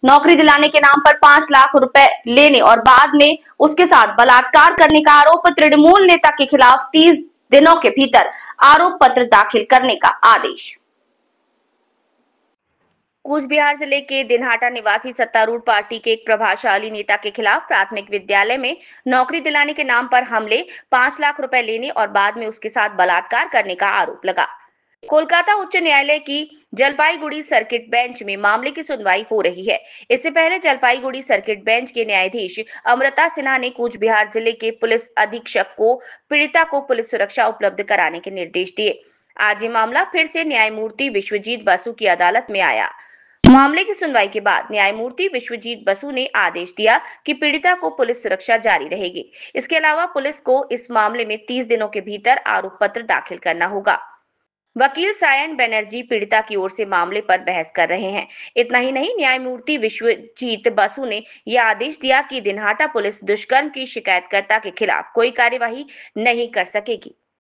नौकरी दिलाने के नाम पर 5 लाख रुपए लेने और बाद में उसके साथ बलात्कार करने का आरोप। तृणमूल नेता के खिलाफ 30 दिनों के भीतर आरोप पत्र दाखिल करने का आदेश। कूच बिहार जिले के दिनहाटा निवासी सत्तारूढ़ पार्टी के एक प्रभावशाली नेता के खिलाफ प्राथमिक विद्यालय में नौकरी दिलाने के नाम पर हमले, 5 लाख रुपए लेने और बाद में उसके साथ बलात्कार करने का आरोप लगा। कोलकाता उच्च न्यायालय की जलपाईगुड़ी सर्किट बेंच में मामले की सुनवाई हो रही है। इससे पहले जलपाईगुड़ी सर्किट बेंच के न्यायाधीश अमृता सिन्हा ने कूच बिहार जिले के पुलिस अधीक्षक को पीड़िता को पुलिस सुरक्षा उपलब्ध कराने के निर्देश दिए। आज ये मामला फिर से न्यायमूर्ति विश्वजीत बसु की अदालत में आया। मामले की सुनवाई के बाद न्यायमूर्ति विश्वजीत बसु ने आदेश दिया कि पीड़िता को पुलिस सुरक्षा जारी रहेगी। इसके अलावा पुलिस को इस मामले में 30 दिनों के भीतर आरोप पत्र दाखिल करना होगा। वकील सायन बनर्जी पीड़िता की ओर से मामले पर बहस कर रहे हैं। इतना ही नहीं, न्यायमूर्ति विश्वजीत बसु ने यह आदेश दिया कि दिनहाटा पुलिस दुष्कर्म की शिकायतकर्ता के खिलाफ कोई कार्यवाही नहीं कर सकेगी।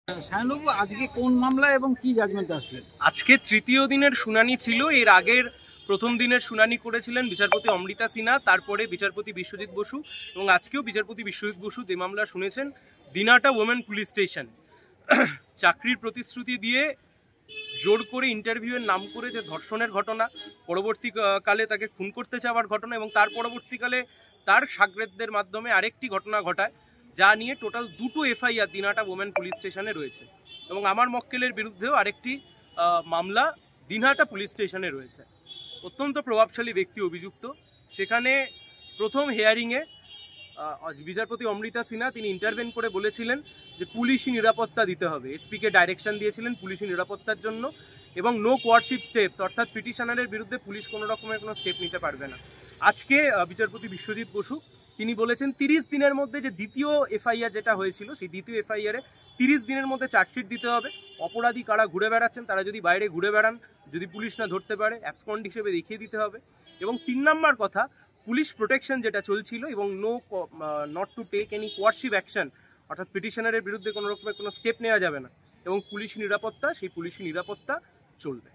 আজকে কোন মামলা এবং কি জাজমেন্ট আসলে? আজকে তৃতীয় দিনের শুনানি ছিল। এর আগের প্রথম দিনের শুনানি করেছিলেন বিচারপতি অমৃতা সিনহা, তারপরে বিচারপতি বিশ্বজিৎ বসু এবং আজকেও বিচারপতি বিশ্বজিৎ বসু যে মামলা শুনেছেন দিনহাটা ওমেন পুলিশ স্টেশন চাকরির প্রতিশ্রুতি দিয়ে জোর করে ইন্টারভিউয়ের নাম করে যে ধর্ষণের ঘটনা, পরবর্তীকালে তাকে খুন করতে চাওয়ার ঘটনা এবং তার পরবর্তীকালে তার সাগরেদদের মাধ্যমে আরেকটি ঘটনা ঘটায়, যা নিয়ে টোটাল 2টো এফআইআর দিনহাটা ওমেন পুলিশ স্টেশনে রয়েছে এবং আমার মক্কেলের বিরুদ্ধেও আরেকটি মামলা দিনহাটা পুলিশ স্টেশনে রয়েছে। অত্যন্ত প্রভাবশালী ব্যক্তি অভিযুক্ত। সেখানে প্রথম হিয়ারিংয়ে বিচারপতি অমৃতা সিনহা তিনি ইন্টারভেন করে বলেছিলেন যে পুলিশি নিরাপত্তা দিতে হবে। এসপিকে ডাইরেকশন দিয়েছিলেন পুলিশি নিরাপত্তার জন্য এবং নো কোয়ারশিপ স্টেপস, অর্থাৎ পিটিশনারের বিরুদ্ধে পুলিশ কোনো রকমের কোনো স্টেপ নিতে পারবে না। আজকে বিচারপতি বিশ্বজিৎ বসু তিনি বলেছেন 30 দিনের মধ্যে যে দ্বিতীয় এফআইআর যেটা হয়েছিল সেই দ্বিতীয় এফআইআরে 30 দিনের মধ্যে চার্জশিট দিতে হবে। অপরাধী কারা ঘুরে বেড়াচ্ছেন তারা যদি বাইরে ঘুরে বেড়ান, যদি পুলিশ না ধরতে পারে, অ্যাবসকন্ড হিসেবে দেখিয়ে দিতে হবে। এবং 3 নম্বর কথা, পুলিশ প্রোটেকশন যেটা চলছিল এবং not to take any coercive action, অর্থাৎ পিটিশনারের বিরুদ্ধে কোনো রকমের কোনো স্টেপ নেওয়া যাবে না এবং পুলিশ নিরাপত্তা, সেই পুলিশি নিরাপত্তা চলবে।